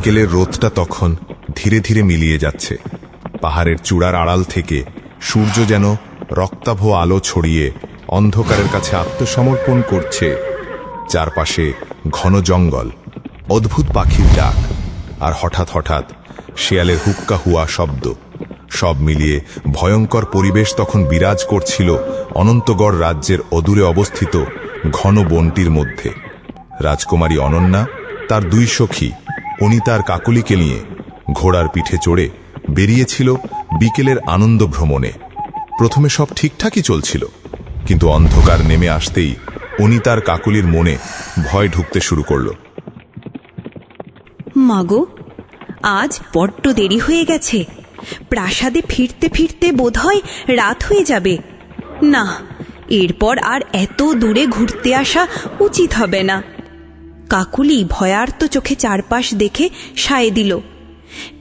বিকেলের রোদটা তখন ধীরে ধীরে মিলিয়ে যাচ্ছে। পাহাড়ের চূড়ার আড়াল থেকে সূর্য যেন রক্তাভ আলো ছড়িয়ে অন্ধকারের কাছে আত্মসমর্পণ করছে। চারপাশে ঘন জঙ্গল, অদ্ভুত পাখির ডাক, আর হঠাৎ হঠাৎ শেয়ালের হুক্কা হুয়া শব্দ। সব মিলিয়ে ভয়ঙ্কর পরিবেশ তখন বিরাজ করছিল অনন্তগড় রাজ্যের অদূরে অবস্থিত ঘন বনটির মধ্যে। রাজকুমারী অনন্যা তার দুই সখী অনিতা আর কাকলিকে নিয়ে ঘোড়ার পিঠে চড়ে বেরিয়েছিল বিকেলের আনন্দ ভ্রমণে। প্রথমে সব ঠিকঠাকই চলছিল, কিন্তু অন্ধকার নেমে আসতেই অনিতার কাকলির মনে ভয় ঢুকতে শুরু করল। মাগো, আজ বড্ড দেরি হয়ে গেছে। প্রাসাদে ফিরতে ফিরতে বোধহয় রাত হয়ে যাবে। না, এরপর আর এত দূরে ঘুরতে আসা উচিত হবে না। কাকুলি ভয়ার্ত চোখে চারপাশ দেখে সায় দিল।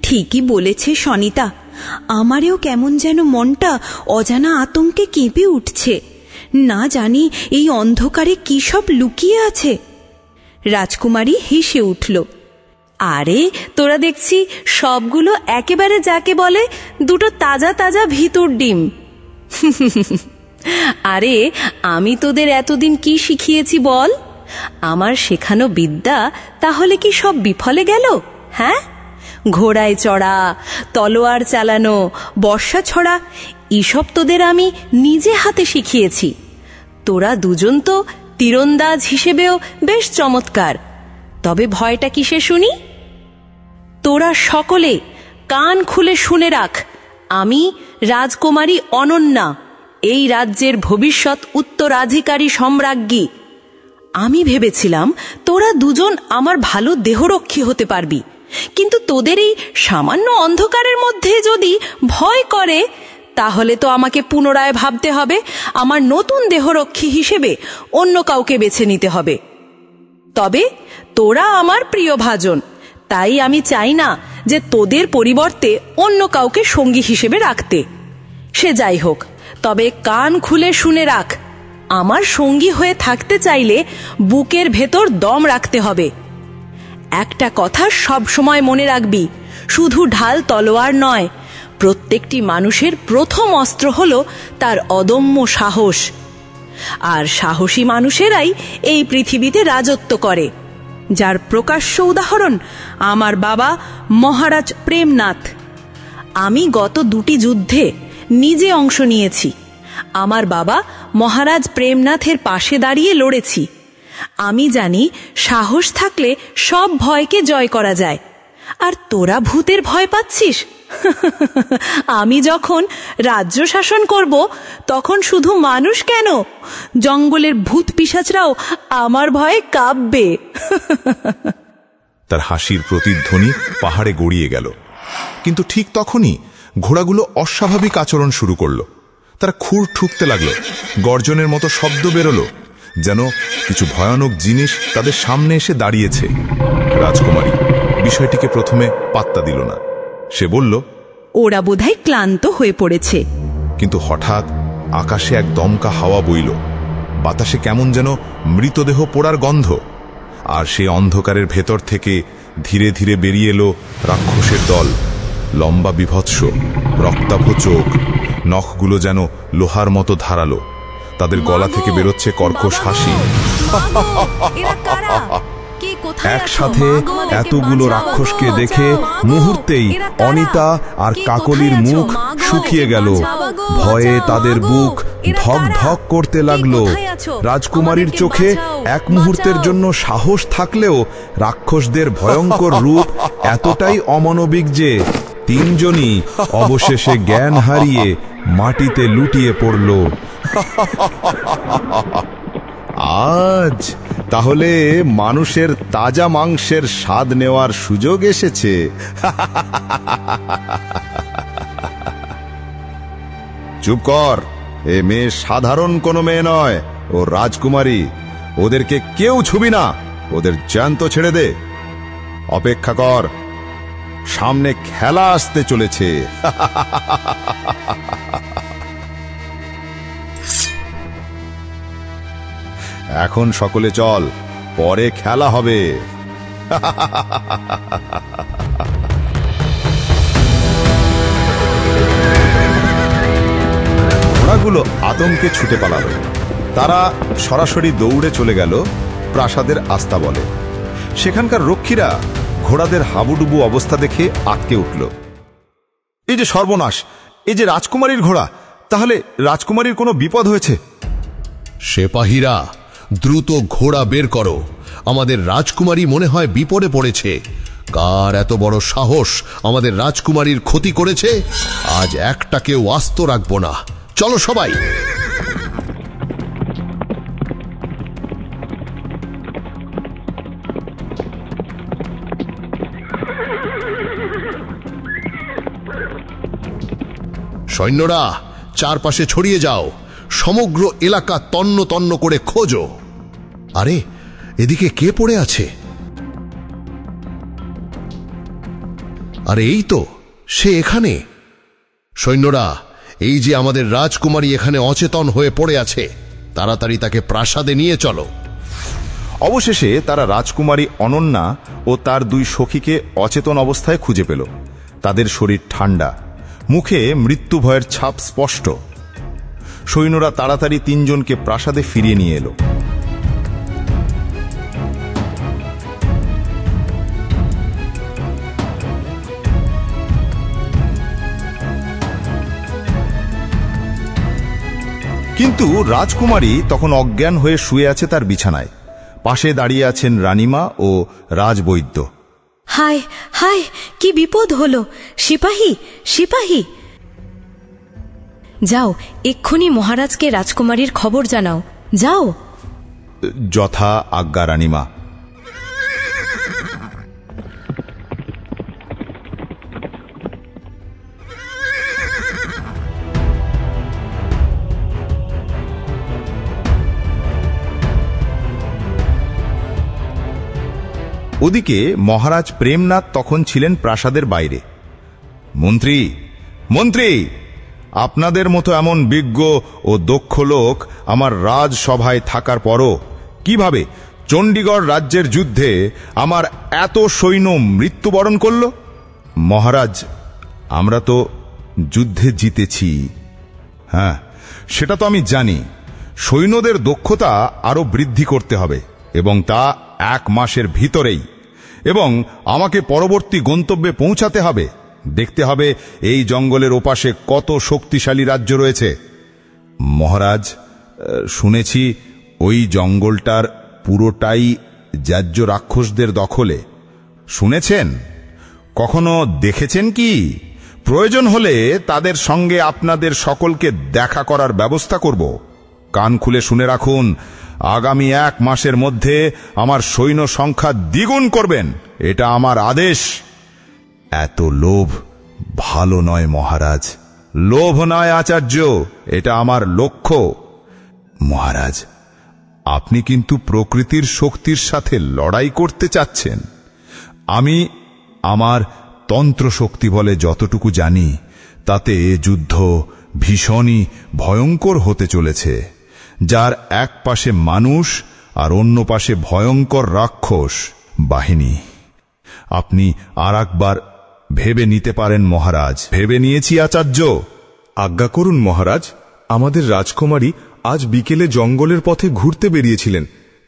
ঠিকই বলেছে সনিতা, আমারেও কেমন যেন মনটা অজানা আতঙ্কে কেঁপে উঠছে। না জানি এই অন্ধকারে কি সব লুকিয়ে আছে। রাজকুমারী হেসে উঠল। আরে, তোরা দেখছি সবগুলো একেবারে যাকে বলে দুটো তাজা তাজা ভিতর ডিম। আরে, আমি তোদের এতদিন কি শিখিয়েছি বল? আমার শেখানো বিদ্যা তাহলে কি সব বিফলে গেল? হ্যাঁ, ঘোড়ায় চড়া, তলোয়ার চালানো, বর্ষা ছড়া, এসব তোদের আমি নিজে হাতে শিখিয়েছি। তোরা দুজন তো তীরন্দাজ হিসেবেও বেশ চমৎকার। তবে ভয়টা কিসে শুনি? তোরা সকলে কান খুলে শুনে রাখ, আমি রাজকুমারী অনন্যা, এই রাজ্যের ভবিষ্যৎ উত্তরাধিকারী সম্রাজ্ঞী। আমি ভেবেছিলাম তোরা দুজন আমার ভালো দেহরক্ষী হতে পারবি, কিন্তু তোদের এই সামান্য অন্ধকারের মধ্যে যদি ভয় করে, তাহলে তো আমাকে পুনরায় ভাবতে হবে আমার নতুন দেহরক্ষী হিসেবে অন্য কাউকে বেছে নিতে হবে। তবে তোরা আমার প্রিয় ভাজন, তাই আমি চাই না যে তোদের পরিবর্তে অন্য কাউকে সঙ্গী হিসেবে রাখতে। সে যাই হোক, তবে কান খুলে শুনে রাখ, আমার সঙ্গী হয়ে থাকতে চাইলে বুকের ভেতর দম রাখতে হবে। একটা কথা সব সময় মনে রাখবি, শুধু ঢাল তলোয়ার নয়, প্রত্যেকটি মানুষের প্রথম অস্ত্র হলো তার অদম্য সাহস। আর সাহসী মানুষেরাই এই পৃথিবীতে রাজত্ব করে, যার প্রকাশ্য উদাহরণ আমার বাবা মহারাজ প্রেমনাথ। আমি গত দুটি যুদ্ধে নিজে অংশ নিয়েছি। আমার বাবা মহারাজ প্রেমনাথের পাশে দাঁড়িয়ে লড়েছি। আমি জানি সাহস থাকলে সব ভয়কে জয় করা যায়। আর তোরা ভূতের ভয় পাচ্ছিস? আমি যখন রাজ্য শাসন করব, তখন শুধু মানুষ কেন, জঙ্গলের ভূত পিশাচরাও আমার ভয়ে কাঁপবে। তার হাসির প্রতিধ্বনি পাহাড়ে গড়িয়ে গেল। কিন্তু ঠিক তখনই ঘোড়াগুলো অস্বাভাবিক আচরণ শুরু করলো। তারা খুর ঠুকতে লাগলো, গর্জনের মতো শব্দ বেরোলো, যেন কিছু ভয়ানক জিনিস তাদের সামনে এসে দাঁড়িয়েছে। রাজকুমারী বিষয়টিকে প্রথমে পাত্তা দিল না। সে বলল, ওরা বোধহয় ক্লান্ত হয়ে পড়েছে। কিন্তু হঠাৎ আকাশে এক দমকা হাওয়া বইল। বাতাসে কেমন যেন মৃতদেহ পোড়ার গন্ধ। আর সে অন্ধকারের ভেতর থেকে ধীরে ধীরে বেরিয়ে এলো রাক্ষসের দল। লম্বা বিভৎস, রক্তাভ চোখ, নখগুলো যেন লোহার মতো ধারালো। তাদের গলা থেকে বেরোচ্ছে কর্কশ হাসি। একসাথে এতগুলো রাক্ষসকে দেখে মুহূর্তেই অনিতা আর কাকলির মুখ শুকিয়ে গেল। ভয়ে তাদের বুক ধক ধক করতে লাগলো। রাজকুমারীর চোখে এক মুহূর্তের জন্য সাহস থাকলেও রাক্ষসদের ভয়ঙ্কর রূপ এতটাই অমানবিক যে তিনজনই অবশেষে জ্ঞান হারিয়ে মাটিতে লুটিয়ে পড়ল। আজ তাহলে মানুষের তাজা মাংসের স্বাদ নেওয়ার সুযোগ এসেছে। চুপ কর, এ মেয়ে সাধারণ কোনো মেয়ে নয়, ও রাজকুমারী। ওদেরকে কেউ ছুবি না, ওদের জ্যান্ত ছেড়ে দে। অপেক্ষা কর, সামনে খেলা আসতে চলেছে। এখন সকলে চল, পরে খেলা হবে। ঘোড়াগুলো আতঙ্কে ছুটে পালালো। তারা সরাসরি দৌড়ে চলে গেল প্রাসাদের আস্তাবলে। সেখানকার রক্ষীরা ঘোড়াদের হাবুডুবু অবস্থা দেখে আটকে উঠল। এই যে সর্বনাশ, এই যে রাজকুমারীর ঘোড়া, তাহলে রাজকুমারীর কোনো বিপদ হয়েছে? সেপাহীরা, দ্রুত ঘোড়া বের করো, আমাদের রাজকুমারী মনে হয় বিপদে পড়েছে। কার এত বড় সাহস আমাদের রাজকুমারীর ক্ষতি করেছে? আজ একটাকেও আস্ত রাখবো না। চলো সবাই। সৈন্যরা, চারপাশে ছড়িয়ে যাও, সমগ্র এলাকা তন্ন তন্ন করে খোঁজো। আরে, এদিকে কে পড়ে আছে? আরে এই তো, সে এখানে। সৈন্যরা, এই যে আমাদের রাজকুমারী এখানে অচেতন হয়ে পড়ে আছে, তাড়াতাড়ি তাকে প্রাসাদে নিয়ে চলো। অবশেষে তারা রাজকুমারী অনন্যা ও তার দুই সখীকে অচেতন অবস্থায় খুঁজে পেল। তাদের শরীর ঠান্ডা, মুখে মৃত্যু ভয়ের ছাপ স্পষ্ট। সৈন্যরা তাড়াতাড়ি তিনজনকে প্রাসাদে ফিরিয়ে নিয়ে এলো। কিন্তু রাজকুমারী তখন অজ্ঞান হয়ে শুয়ে আছে তার বিছানায়। পাশে দাঁড়িয়ে আছেন রানীমা ও রাজবৈদ্য। হায় হায়, কি বিপদ হলো! সিপাহী, সিপাহী, যাও, এক্ষুনি মহারাজকে রাজকুমারীর খবর জানাও, যাও। যথা আজ্ঞা রানীমা। ওদিকে মহারাজ প্রেমনাথ তখন ছিলেন প্রাসাদের বাইরে। মন্ত্রী, মন্ত্রী, আপনাদের মতো এমন বিজ্ঞ ও দক্ষ লোক আমার রাজসভায় থাকার পরও কিভাবে চণ্ডীগড় রাজ্যের যুদ্ধে আমার এত সৈন্য মৃত্যুবরণ করল? মহারাজ, আমরা তো যুদ্ধে জিতেছি। হ্যাঁ, সেটা তো আমি জানি। সৈন্যদের দক্ষতা আরো বৃদ্ধি করতে হবে, এবং তা 1 মাসের ভিতরেই। এবং আমাকে পরবর্তী গন্তব্যে পৌঁছাতে হবে। দেখতে হবে এই জঙ্গলের ওপাশে কত শক্তিশালী রাজ্য রয়েছে। মহারাজ, শুনেছি ওই জঙ্গলটার পুরোটাই জ্যায্য রাক্ষসদের দখলে। শুনেছেন? কখনো দেখেছেন কি? প্রয়োজন হলে তাদের সঙ্গে আপনাদের সকলকে দেখা করার ব্যবস্থা করব। কান খুলে শুনে রাখুন, আগামী 1 মাসের মধ্যে আমার সৈন্য সংখ্যা দ্বিগুণ করবেন, এটা আমার আদেশ। এত লোভ ভালো নয় মহারাজ। লোভ নয় আচার্য, এটা আমার লক্ষ্য। মহারাজ, আপনি কিন্তু প্রকৃতির শক্তির সাথে লড়াই করতে চাচ্ছেন। আমি আমার তন্ত্র শক্তি বলে যতটুকু জানি, তাতে যুদ্ধ ভীষণই ভয়ঙ্কর হতে চলেছে, যার এক পাশে মানুষ আর অন্য পাশে ভয়ঙ্কর রাক্ষস বাহিনী। আপনি আর একবার ভেবে নিতে পারেন মহারাজ। ভেবে নিয়েছি আচার্য। আজ্ঞা করুন মহারাজ। আমাদের রাজকুমারী আজ বিকেলে জঙ্গলের পথে ঘুরতে বেরিয়েছিলেন,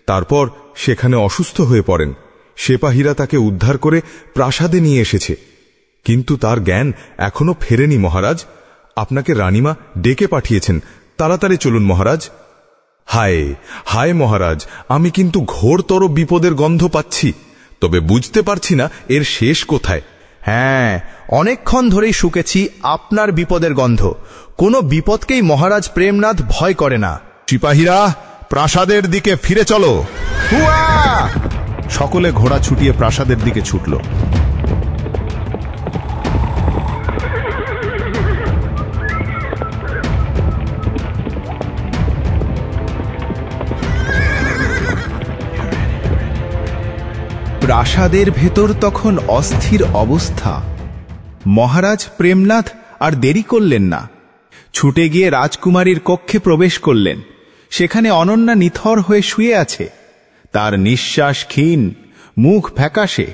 তারপর সেখানে অসুস্থ হয়ে পড়েন। সেপাহীরা তাকে উদ্ধার করে প্রাসাদে নিয়ে এসেছে, কিন্তু তার জ্ঞান এখনো ফেরেনি মহারাজ। আপনাকে রানীমা ডেকে পাঠিয়েছেন, তাড়াতাড়ি চলুন মহারাজ। হায় হায় মহারাজ, আমি কিন্তু ঘোরতর বিপদের গন্ধ পাচ্ছি, তবে বুঝতে পারছি না এর শেষ কোথায়। হ্যাঁ, অনেকক্ষণ ধরেই শুকেছি আপনার বিপদের গন্ধ। কোনো বিপদকেই মহারাজ প্রেমনাথ ভয় করে না। সিপাহীরা, প্রাসাদের দিকে ফিরে চলো। হুয়া! সকলে ঘোড়া ছুটিয়ে প্রাসাদের দিকে ছুটল। প্রাসাদের ভেতর তখন অস্থির অবস্থা। মহারাজ প্রেমনাথ আর দেরি করলেন না, ছুটে গিয়ে রাজকুমারীর কক্ষে প্রবেশ করলেন। সেখানে অনন্যা নিথর হয়ে শুয়ে আছে। তার নিঃশ্বাস ক্ষীণ, মুখ ফ্যাকাশে।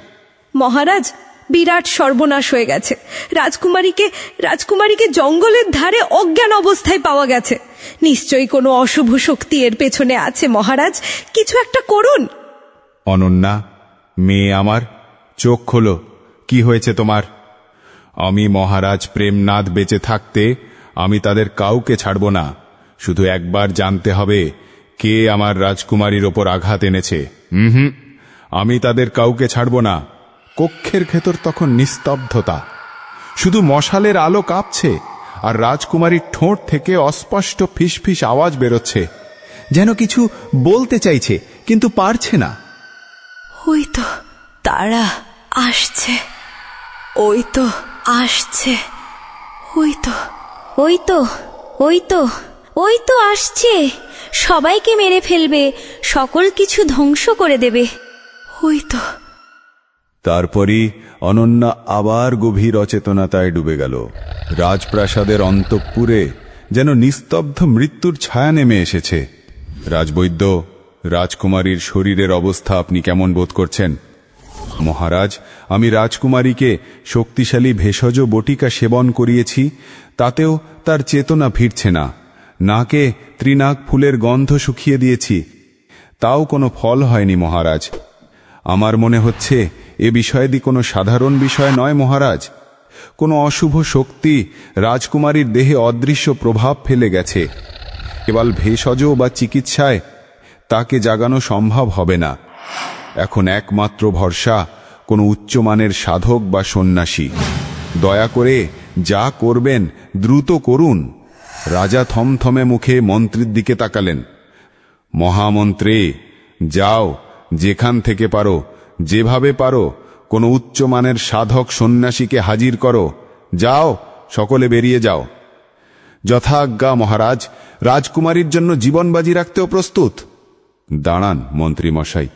মহারাজ, বিরাট সর্বনাশ হয়ে গেছে। রাজকুমারীকে জঙ্গলের ধারে অজ্ঞান অবস্থায় পাওয়া গেছে। নিশ্চয়ই কোনো অশুভ শক্তি এর পেছনে আছে। মহারাজ, কিছু একটা করুন। অনন্যা, মেয়ে আমার, চোখ খোলো। কি হয়েছে তোমার? আমি মহারাজ প্রেমনাথ বেঁচে থাকতে আমি তাদের কাউকে ছাড়ব না। শুধু একবার জানতে হবে কে আমার রাজকুমারীর ওপর আঘাত এনেছে। আমি তাদের কাউকে ছাড়ব না। কক্ষের ভেতর তখন নিস্তব্ধতা, শুধু মশালের আলো কাঁপছে, আর রাজকুমারীর ঠোঁট থেকে অস্পষ্ট ফিসফিস আওয়াজ বেরোচ্ছে, যেন কিছু বলতে চাইছে কিন্তু পারছে না। ওই তো তারা আসছে, ওই তো আসছে, ওই তো ওই তো ওই তো ওই তো আসছে, সবাইকে মেরে ফেলবে, সকল কিছু ধ্বংস করে দেবে। ওই তো। তারপরই অনন্যা আবার গভীর অচেতনতায় ডুবে গেল। রাজপ্রাসাদের অন্তঃপুরে যেন নিস্তব্ধ মৃত্যুর ছায়া নেমে এসেছে। রাজবৈদ্য, রাজকুমারীর শরীরের অবস্থা আপনি কেমন বোধ করছেন? মহারাজ, আমি রাজকুমারীকে শক্তিশালী ভেষজ বটিকা সেবন করিয়েছি, তাতেও তার চেতনা ফিরছে না। নাকে ত্রিনাগ ফুলের গন্ধ শুকিয়ে দিয়েছি, তাও কোনো ফল হয়নি মহারাজ। আমার মনে হচ্ছে এ বিষয়াদি কোনো সাধারণ বিষয় নয় মহারাজ। কোনো অশুভ শক্তি রাজকুমারীর দেহে অদৃশ্য প্রভাব ফেলে গেছে। কেবল ভেষজ বা চিকিৎসায় তাকে জাগানো সম্ভব হবে না। এখন একমাত্র ভরসা কোনো উচ্চমানের সাধক বা সন্ন্যাসী। দয়া করে যা করবেন দ্রুত করুন। রাজা থমথমে মুখে মন্ত্রীর দিকে তাকালেন। মহামন্ত্রী, যাও, যেখান থেকে পারো, যেভাবে পারো, কোনো উচ্চমানের সাধক সন্ন্যাসীকে হাজির করো। যাও, সকলে বেরিয়ে যাও। যথাজ্ঞা মহারাজ। রাজকুমারীর জন্য জীবন বাজি রাখতেও প্রস্তুত। দাঁড়ান মন্ত্রী মশাই,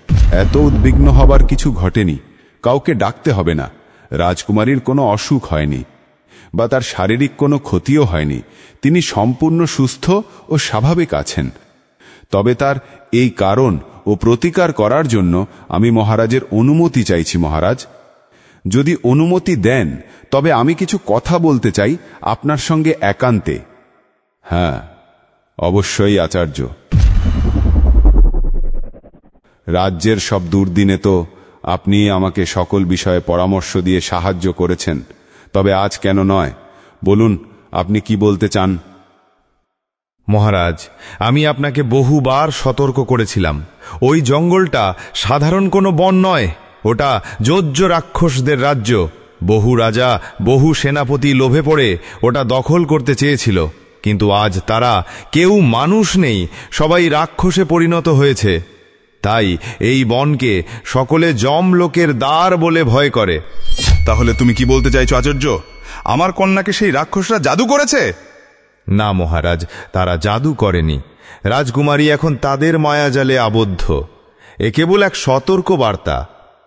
এত উদ্বিগ্ন হবার কিছু ঘটেনি। কাউকে ডাকতে হবে না। রাজকুমারীর কোনো অসুখ হয়নি বা তার শারীরিক কোনো ক্ষতিও হয়নি। তিনি সম্পূর্ণ সুস্থ ও স্বাভাবিক আছেন। তবে তার এই কারণ ও প্রতিকার করার জন্য আমি মহারাজের অনুমতি চাইছি মহারাজ। যদি অনুমতি দেন তবে আমি কিছু কথা বলতে চাই আপনার সঙ্গে একান্তে। হ্যাঁ, অবশ্যই আচার্য। রাজ্যের সব দুর্দিনে তো আপনি আমাকে সকল বিষয়ে পরামর্শ দিয়ে সাহায্য করেছেন, তবে আজ কেন নয়? বলুন, আপনি কি বলতে চান? মহারাজ, আমি আপনাকে বহুবার সতর্ক করেছিলাম, ওই জঙ্গলটা সাধারণ কোনো বন নয়, ওটা যোজ্য রাক্ষসদের রাজ্য। বহু রাজা, বহু সেনাপতি লোভে পড়ে ওটা দখল করতে চেয়েছিল, কিন্তু আজ তারা কেউ মানুষ নেই, সবাই রাক্ষসে পরিণত হয়েছে। তাই এই বনকে সকলে যমলোকের দ্বার বলে ভয় করে। তাহলে তুমি কি বলতে চাইছো আচার্য? আমার কন্যাকে সেই রাক্ষসরা জাদু করেছে? না মহারাজ, তারা জাদু করেনি। রাজকুমারী এখন তাদের মায়াজালে আবদ্ধ। এ কেবল এক সতর্ক বার্তা।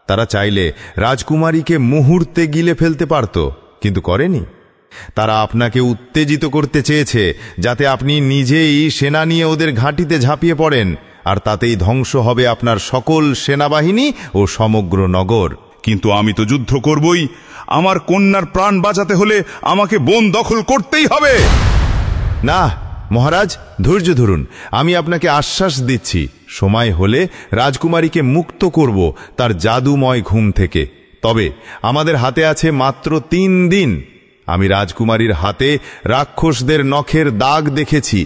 তারা চাইলে রাজকুমারীকে মুহূর্তে গিলে ফেলতে পারত, কিন্তু করেনি। তারা আপনাকে উত্তেজিত করতে চেয়েছে, যাতে আপনি নিজেই সেনা নিয়ে ওদের ঘাঁটিতে ঝাঁপিয়ে পড়েন, আর তাতেই ধ্বংস হবে আপনার সকল সেনাবাহিনী ও সমগ্র নগর। কিন্তু আমি তো যুদ্ধ করবই। আমার কন্যার প্রাণ বাঁচাতে হলে আমাকে বন দখল করতেই হবে। না মহারাজ, ধৈর্য ধরুন। আমি আপনাকে আশ্বাস দিচ্ছি, সময় হলে রাজকুমারীকে মুক্ত করব তার জাদুময় ঘুম থেকে। তবে আমাদের হাতে আছে মাত্র 3 দিন। আমি রাজকুমারীর হাতে রাক্ষসদের নখের দাগ দেখেছি।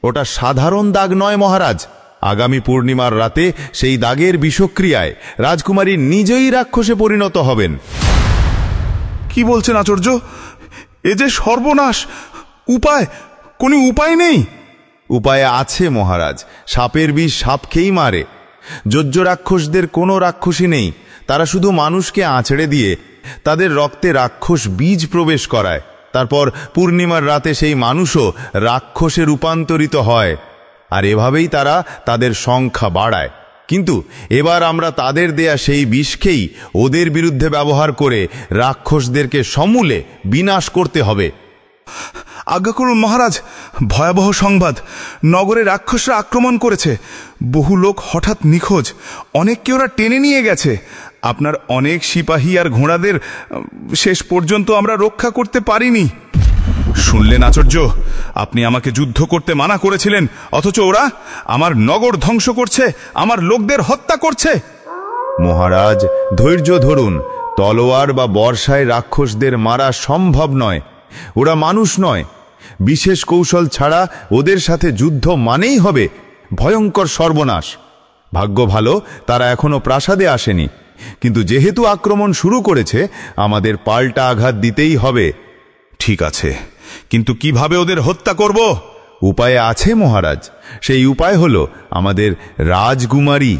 ওটা সাধারণ দাগ নয় মহারাজ। আগামী পূর্ণিমার রাতে সেই দাগের বিষক্রিয়ায় রাজকুমারী নিজেই রাক্ষসে পরিণত হবেন। কি বলছেন আচার্য? এ যে সর্বনাশ! কোনো উপায় নেই? উপায় আছে মহারাজ। সাপের বিষ সাপ খেয়েই মারে। যোজ্য রাক্ষসদের কোনো রাক্ষসী নেই। তারা শুধু মানুষকে আঁচড়ে দিয়ে তাদের রক্তে রাক্ষস বীজ প্রবেশ করায়। তারপর পূর্ণিমার রাতে সেই মানুষও রাক্ষসে রূপান্তরিত হয়, আর এভাবেই তারা তাদের সংখ্যা বাড়ায়। কিন্তু এবার আমরা তাদের দেয়া সেই বিষকেই ওদের বিরুদ্ধে ব্যবহার করে রাক্ষসদেরকে সমূলে বিনাশ করতে হবে। আজ্ঞা করুন মহারাজ, ভয়াবহ সংবাদ। নগরে রাক্ষসরা আক্রমণ করেছে। বহু লোক হঠাৎ নিখোঁজ, অনেককে ওরা টেনে নিয়ে গেছে। আপনার অনেক সিপাহী আর ঘোড়াদের শেষ পর্যন্ত আমরা রক্ষা করতে পারিনি। শুনলেন আচার্য, আপনি আমাকে যুদ্ধ করতে মানা করেছিলেন, অথচ ওরা আমার নগর ধ্বংস করছে, আমার লোকদের হত্যা করছে। মহারাজ, ধৈর্য ধরুন। তলোয়ার বা বর্ষায় রাক্ষসদের মারা সম্ভব নয়। ওরা মানুষ নয়। বিশেষ কৌশল ছাড়া ওদের সাথে যুদ্ধ মানেই হবে ভয়ঙ্কর সর্বনাশ। ভাগ্য ভালো তারা এখনো প্রাসাদে আসেনি, কিন্তু যেহেতু আক্রমণ শুরু করেছে আমাদের পাল্টা আঘাত দিতেই হবে। ঠিক আছে, কিন্তু কিভাবে ওদের হত্যা করব? উপায় আছে মহারাজ। সেই উপায় হলো আমাদের রাজকুমারী,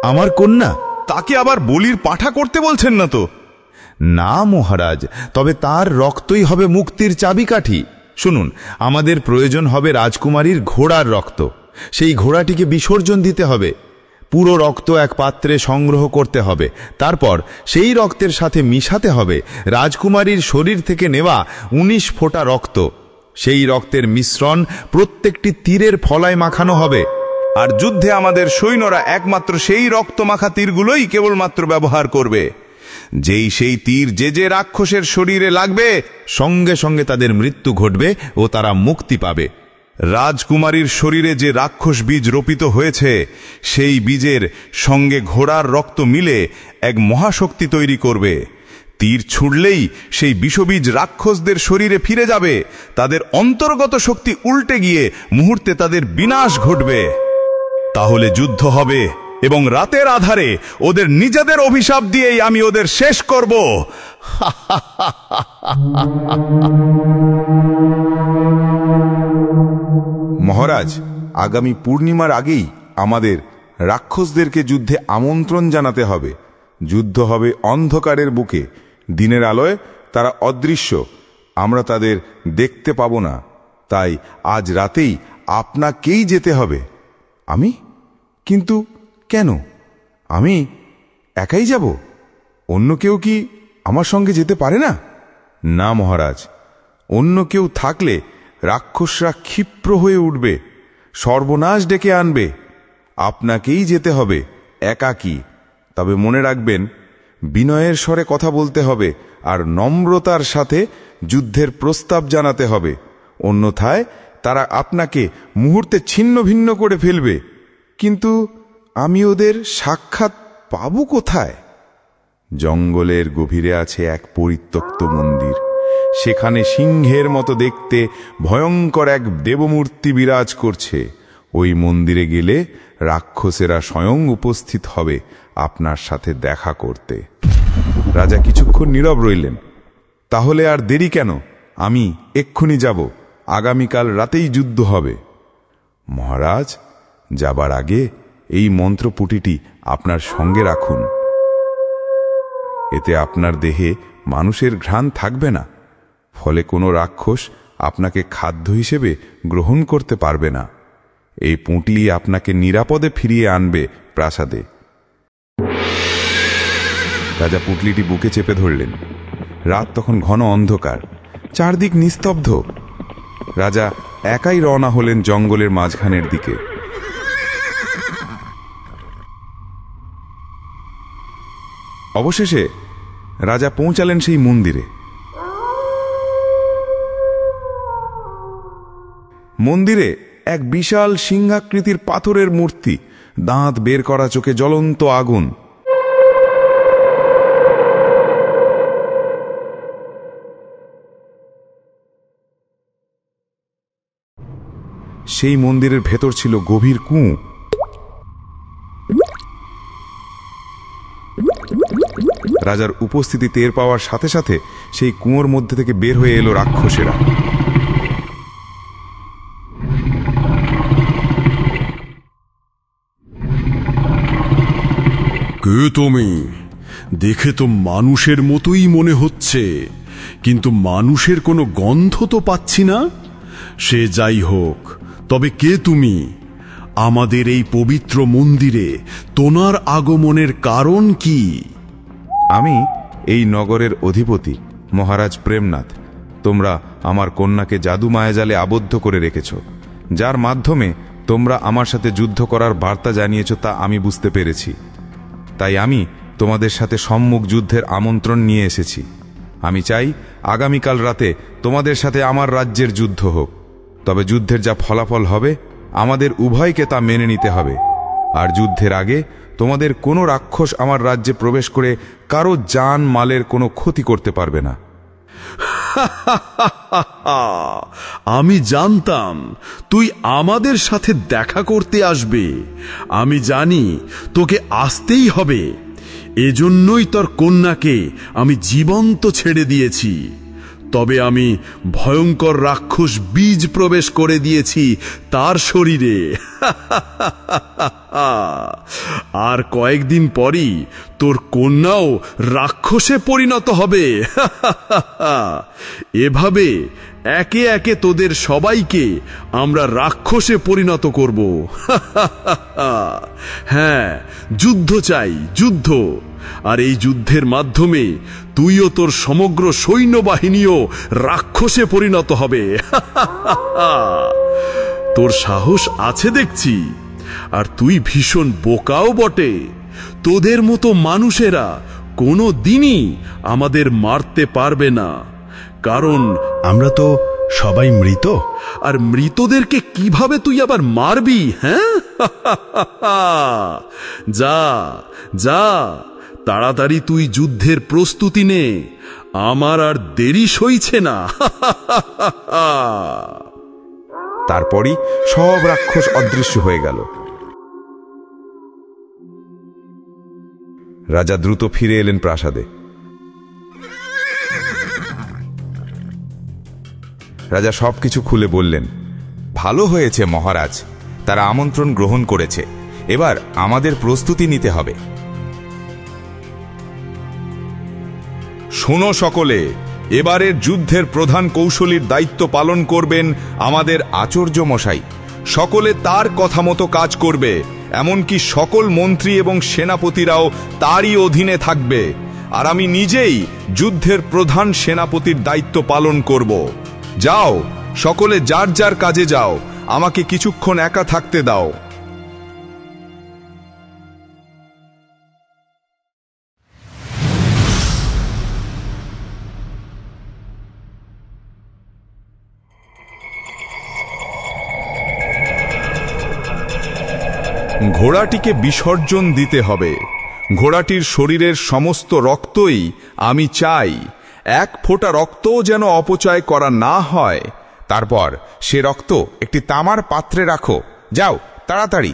আমার কন্যা। তাকে আবার বলির পাঁঠা করতে বলছেন না তো? না মহারাজ, তবে তার রক্তই হবে মুক্তির চাবিকাঠি। শুনুন, আমাদের প্রয়োজন হবে রাজকুমারীর ঘোড়ার রক্ত। সেই ঘোড়াটিকে বিসর্জন দিতে হবে। পুরো রক্ত এক পাত্রে সংগ্রহ করতে হবে। তারপর সেই রক্তের সাথে মিশাতে হবে রাজকুমারীর শরীর থেকে নেওয়া 19 ফোঁটা রক্ত। সেই রক্তের মিশ্রণ প্রত্যেকটি তীরের ফলায় মাখানো হবে। আর যুদ্ধে আমাদের সৈন্যরা একমাত্র সেই রক্তমাখা তীরগুলোই কেবলমাত্র ব্যবহার করবে। যেই সেই তীর যে রাক্ষসের শরীরে লাগবে, সঙ্গে সঙ্গে তাদের মৃত্যু ঘটবে ও তারা মুক্তি পাবে। রাজকুমারীর শরীরে যে রাক্ষস বীজ রোপিত হয়েছে, সেই বীজের সঙ্গে ঘোড়ার রক্ত মিলে এক মহাশক্তি তৈরি করবে। তীর ছুড়লেই সেই বিষবীজ রাক্ষসদের শরীরে ফিরে যাবে। তাদের অন্তর্গত শক্তি উল্টে গিয়ে মুহূর্তে তাদের বিনাশ ঘটবে। তাহলে যুদ্ধ হবে এবং রাতের আধারে ওদের নিজেদের অভিশাপ দিয়েই আমি ওদের শেষ করব। মহারাজ, আগামী পূর্ণিমার আগেই আমাদের রাক্ষসদেরকে যুদ্ধে আমন্ত্রণ জানাতে হবে। যুদ্ধ হবে অন্ধকারের বুকে। দিনের আলোয় তারা অদৃশ্য, আমরা তাদের দেখতে পাব না। তাই আজ রাতেই আপনাকেই যেতে হবে। আমি? কিন্তু কেন? আমি একাই যাব? অন্য কেউ কি আমার সঙ্গে যেতে পারে না? না মহারাজ, অন্য কেউ থাকলে রাক্ষসরা ক্ষিপ্র হয়ে উঠবে, সর্বনাশ ডেকে আনবে। আপনাকেই যেতে হবে একাকী। তবে মনে রাখবেন, বিনয়ের স্বরে কথা বলতে হবে আর নম্রতার সাথে যুদ্ধের প্রস্তাব জানাতে হবে। অন্যথায় তারা আপনাকে মুহূর্তে ছিন্ন ভিন্ন করে ফেলবে। কিন্তু আমি ওদের সাক্ষাৎ পাব কোথায়? জঙ্গলের গভীরে আছে এক পরিত্যক্ত মন্দির। সেখানে সিংহের মতো দেখতে ভয়ঙ্কর এক দেবমূর্তি বিরাজ করছে। ওই মন্দিরে গেলে রাক্ষসেরা স্বয়ং উপস্থিত হবে আপনার সাথে দেখা করতে। রাজা কিছুক্ষণ নীরব রইলেন। তাহলে আর দেরি কেন? আমি এক্ষুনি যাব। আগামীকাল রাতেই যুদ্ধ হবে। মহারাজ, যাবার আগে এই মন্ত্রপুটিটি আপনার সঙ্গে রাখুন। এতে আপনার দেহে মানুষের ঘ্রাণ থাকবে না, ফলে কোনো রাক্ষস আপনাকে খাদ্য হিসেবে গ্রহণ করতে পারবে না। এই পুঁটি আপনাকে নিরাপদে ফিরিয়ে আনবে প্রাসাদে। রাজা পুঁটলিটি বুকে চেপে ধরলেন। রাত তখন ঘন অন্ধকার, চারদিক নিস্তব্ধ। রাজা একাই রওনা হলেন জঙ্গলের মাঝখানের দিকে। অবশেষে রাজা পৌঁছালেন সেই মন্দিরে। মন্দিরে এক বিশাল সিংহাকৃতির পাথরের মূর্তি, দাঁত বের করা চোখে জ্বলন্ত আগুন। সেই মন্দিরের ভেতর ছিল গভীর কুঁয়ো। রাজার উপস্থিতি টের পাওয়ার সাথে সাথে সেই কুঁয়োর মধ্যে থেকে বের হয়ে এলো রাক্ষসেরা। কে তুমি? দেখে তো মানুষের মতোই মনে হচ্ছে, কিন্তু মানুষের কোনো গন্ধ তো পাচ্ছি না। সে যাই হোক, তবে কে তুমি? আমাদের এই পবিত্র মন্দিরে তোমার আগমনের কারণ কি? আমি এই নগরের অধিপতি মহারাজ প্রেমনাথ। তোমরা আমার কন্যাকে জাদু মায়াজালে আবদ্ধ করে রেখেছ, যার মাধ্যমে তোমরা আমার সাথে যুদ্ধ করার বার্তা জানিয়েছ তা আমি বুঝতে পেরেছি। তাই আমি তোমাদের সাথে সম্মুখ যুদ্ধের আমন্ত্রণ নিয়ে এসেছি। আমি চাই আগামীকাল রাতে তোমাদের সাথে আমার রাজ্যের যুদ্ধ হোক। তবে যুদ্ধের যা ফলাফল হবে আমাদের উভয়কে তা মেনে নিতে হবে। আর যুদ্ধের আগে তোমাদের কোনো রাক্ষস আমার রাজ্যে প্রবেশ করে কারো জান মালের কোনো ক্ষতি করতে পারবে না। আমি জানতাম তুই আমাদের সাথে দেখা করতে আসবে। আমি জানি তোকে আসতেই হবে। এজন্যই তোর কন্যাকে আমি জীবন্ত ছেড়ে দিয়েছি। তবে আমি ভয়ঙ্কর রাক্ষস বীজ প্রবেশ করে দিয়েছি তার শরীরে। আর কয়েকদিন পরই তোর কন্যাও রাক্ষসে পরিণত হবে। এভাবে একে একে তোদের সবাইকে আমরা রাক্ষসে পরিণত করব। হ্যাঁ, যুদ্ধ চাই, যুদ্ধ। আর এই যুদ্ধের মাধ্যমে তুইও তোর সমগ্র সৈন্যবাহিনীও রাক্ষসে পরিণত হবে। তোর সাহস আছে দেখছি। আর তুই ভীষণ বোকাও বটে। তোদের মতো মানুষেরা কোনো দিনই আমাদের মারতে পারবে না, কারণ আমরা তো সবাই মৃত। আর মৃতদেরকে কিভাবে তুই আবার মারবি? হ্যাঁ, যা যা, তাড়াতাড়ি তুই যুদ্ধের প্রস্তুতি নে। আমার আর দেরি সইছে না। তারপরই সব রাক্ষস অদৃশ্য হয়ে গেল। রাজা দ্রুত ফিরে এলেন প্রাসাদে। রাজা সবকিছু খুলে বললেন। ভালো হয়েছে মহারাজ, তারা আমন্ত্রণ গ্রহণ করেছে। এবার আমাদের প্রস্তুতি নিতে হবে। শোনো সকলে, এবারের যুদ্ধের প্রধান কৌশলীর দায়িত্ব পালন করবেন আমাদের আচার্য মশাই। সকলে তার কথা মতো কাজ করবে, এমনকি সকল মন্ত্রী এবং সেনাপতিরাও তারই অধীনে থাকবে। আর আমি নিজেই যুদ্ধের প্রধান সেনাপতির দায়িত্ব পালন করব। যাও, সকলে যার যার কাজে যাও, আমাকে কিছুক্ষণ একা থাকতে দাও। ঘোড়াটিকে বিসর্জন দিতে হবে। ঘোড়াটির শরীরের সমস্ত রক্তই আমি চাই। এক ফোঁটা রক্তও যেন অপচয় করা না হয়। তারপর সে রক্ত একটি তামার পাত্রে রাখো। যাও তাড়াতাড়ি।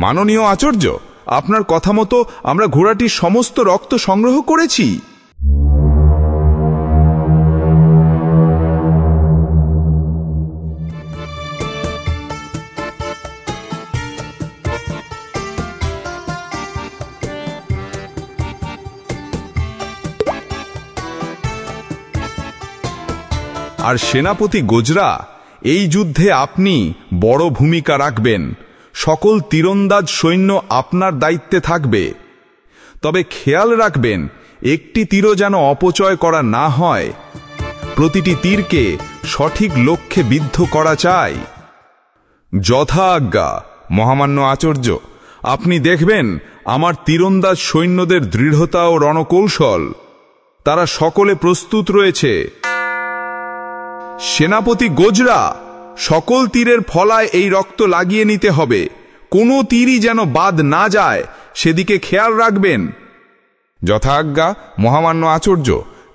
মাননীয় আচার্য, আপনার কথা মতো আমরা ঘোড়াটির সমস্ত রক্ত সংগ্রহ করেছি। আর সেনাপতি গোজরা, এই যুদ্ধে আপনি বড় ভূমিকা রাখবেন। সকল তীরন্দাজ সৈন্য আপনার দায়িত্বে থাকবে। তবে খেয়াল রাখবেন, একটি তীরও যেন অপচয় করা না হয়। প্রতিটি তীরকে সঠিক লক্ষ্যে বিদ্ধ করা চাই। যথা আজ্ঞা মহামান্য আচার্য। আপনি দেখবেন আমার তীরন্দাজ সৈন্যদের দৃঢ়তা ও রণকৌশল। তারা সকলে প্রস্তুত রয়েছে। সেনাপতি গোজরা, সকল তীরের ফলায় এই রক্ত লাগিয়ে নিতে হবে। কোনো তীরই যেন বাদ না যায়, সেদিকে খেয়াল রাখবেন। যথা আজ্ঞা মহামান্য আচার্য,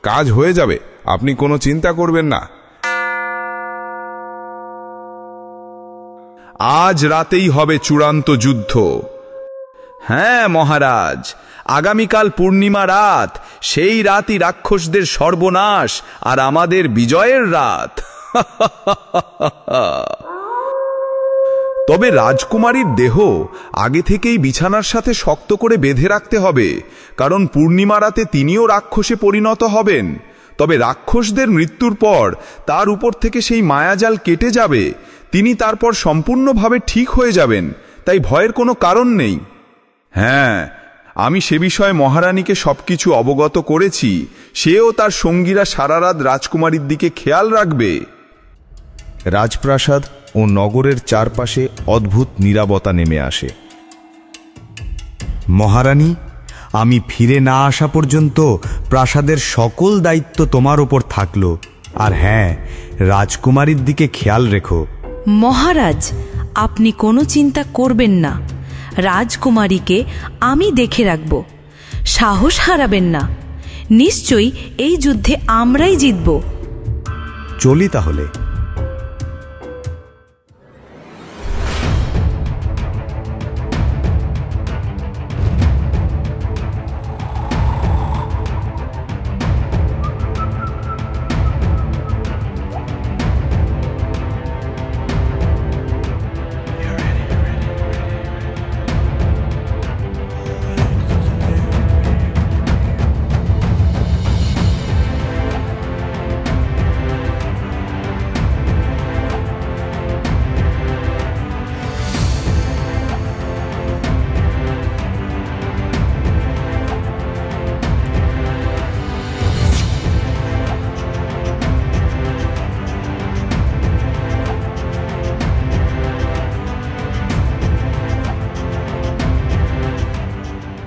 কাজ হয়ে যাবে, আপনি কোনো চিন্তা করবেন না। আজ রাতেই হবে চূড়ান্ত যুদ্ধ। হ্যাঁ মহারাজ, আগামীকাল পূর্ণিমা রাত। সেই রাতই রাক্ষসদের সর্বনাশ আর আমাদের বিজয়ের রাত। তবে রাজকুমারীর দেহ আগে থেকেই বিছানার সাথে শক্ত করে বেঁধে রাখতে হবে, কারণ পূর্ণিমা রাতে তিনিও রাক্ষসে পরিণত হবেন। তবে রাক্ষসদের মৃত্যুর পর তার উপর থেকে সেই মায়াজাল কেটে যাবে। তিনি তারপর সম্পূর্ণভাবে ঠিক হয়ে যাবেন, তাই ভয়ের কোনো কারণ নেই। হ্যাঁ, আমি সে বিষয়ে মহারানীকে সবকিছু অবগত করেছি। সেও তার সঙ্গীরা সারা রাত রাজকুমারীর দিকে খেয়াল রাখবে। রাজপ্রাসাদ ও নগরের চারপাশে অদ্ভুত নীরবতা নেমে আসে। মহারানী, আমি ফিরে না আসা পর্যন্ত প্রাসাদের সকল দায়িত্ব তোমার উপর থাকলো। আর হ্যাঁ, রাজকুমারীর দিকে খেয়াল রেখো। মহারাজ, আপনি কোনো চিন্তা করবেন না। রাজকুমারীকে আমি দেখে রাখব। সাহস হারাবেন না। নিশ্চয়ই এই যুদ্ধে আমরাই জিতব। চলি তাহলে।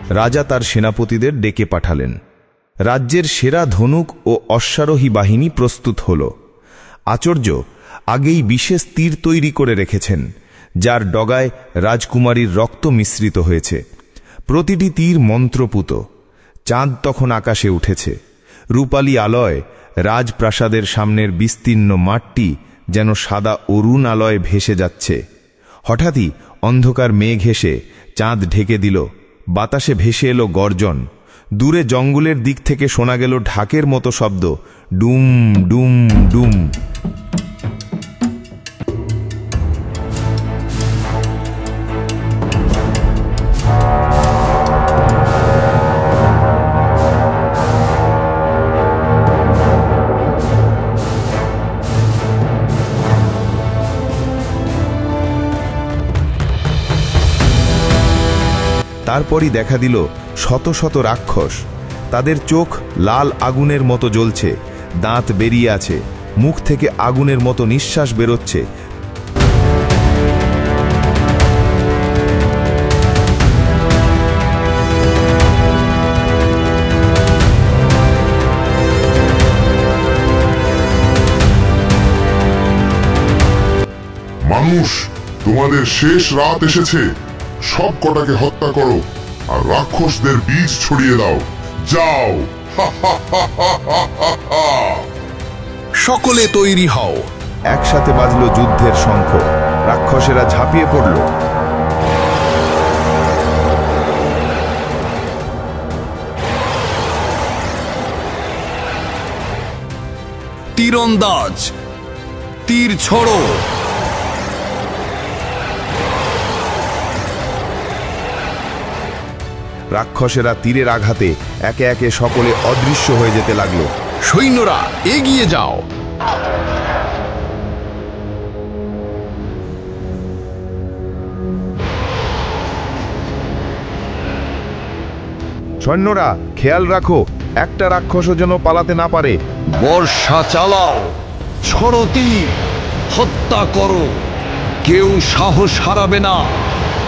রাজা তার সেনাপতিদের ডেকে পাঠালেন। রাজ্যের সেরা ধনুক ও অশ্বারোহী বাহিনী প্রস্তুত হল। আচার্য আগেই বিশেষ তীর তৈরি করে রেখেছেন, যার ডগায় রাজকুমারীর রক্ত মিশ্রিত হয়েছে। প্রতিটি তীর মন্ত্রপুত। চাঁদ তখন আকাশে উঠেছে। রূপালী আলয় রাজপ্রাসাদের সামনের বিস্তীর্ণ মাঠটি যেন সাদা অরুণ আলয়ে ভেসে যাচ্ছে। হঠাৎই অন্ধকার মেঘ এসে চাঁদ ঢেকে দিল। বাতাসে ভেসে এলো গর্জন। দূরে জঙ্গলের দিক থেকে শোনা গেল ঢাকের মতো শব্দ, ডুম ডুম ডুম। তারপরই দেখা দিল শত শত রাক্ষস। তাদের চোখ লাল আগুনের মতো জ্বলছে, দাঁত বেরিয়ে আছে, মুখ থেকে আগুনের মতো নিঃশ্বাস বেরোচ্ছে। মানুষ, তোমাদের শেষ রাত এসেছে। সব কটাকে হত্যা করো আর রাক্ষসদের বীজ ছড়িয়ে দাও। যাও। সকলে তৈরি হও। একসাথে বাজল যুদ্ধের শঙ্খ। রাক্ষসেরা ঝাঁপিয়ে পড়ল। তীরন্দাজ, তীর ছড়ো। রাক্ষসেরা তীরের আঘাতে একে একে সকলে অদৃশ্য হয়ে যেতে লাগল। সৈন্যরা এগিয়ে যাও। সৈন্যরা খেয়াল রাখো, একটা রাক্ষসও যেন পালাতে না পারে। বর্ষা চালাও, ছড়ো তীর, হত্যা করো। কেউ সাহস হারাবে না,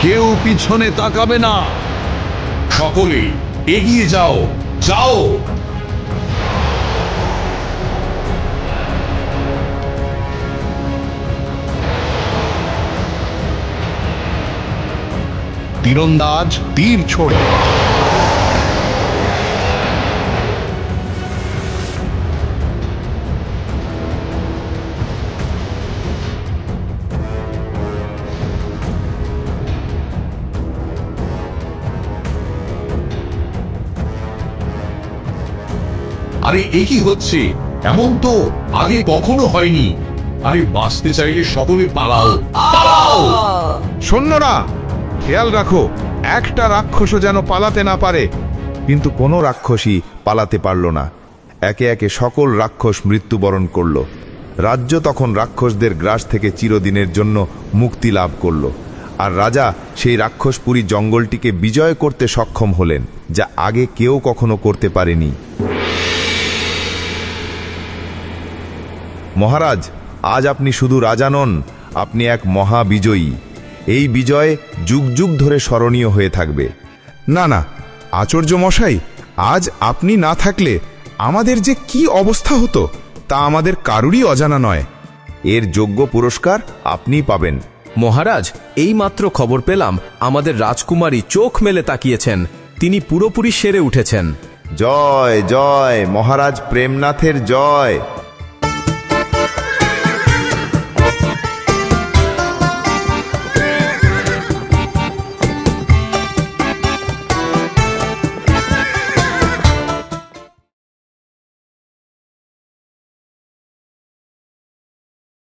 কেউ পিছনে তাকাবে না। সকলে এগিয়ে যাও, যাও। তীরন্দাজ তীর ছোড়ে। আরে এ কি হচ্ছে? এমন তো আগে কখনো হয়নি। আরে বাঁচতে চাইলে সকলে পালাও, পালাও। সৈন্যরা খেয়াল রাখো, একটা রাক্ষসও যেন পালাতে না পারে। কিন্তু কোনো রাক্ষসই পালাতে পারল না। একে একে সকল রাক্ষস মৃত্যুবরণ করল। রাজ্য তখন রাক্ষসদের গ্রাস থেকে চিরদিনের জন্য মুক্তি লাভ করল। আর রাজা সেই রাক্ষসপুরী জঙ্গলটিকে বিজয় করতে সক্ষম হলেন, যা আগে কেউ কখনো করতে পারেনি। মহারাজ, আজ আপনি শুধু রাজা নন, আপনি এক মহাবিজয়ী। এই বিজয় যুগ যুগ ধরে স্মরণীয় হয়ে থাকবে। না না, আচার্য মশাই, আজ আপনি না থাকলে আমাদের যে কি অবস্থা হতো তা আমাদের কারুরই অজানা নয়। এর যোগ্য পুরস্কার আপনিই পাবেন। মহারাজ, এইমাত্র খবর পেলাম আমাদের রাজকুমারী চোখ মেলে তাকিয়েছেন, তিনি পুরোপুরি সেরে উঠেছেন। জয় জয় মহারাজ প্রেমনাথের জয়।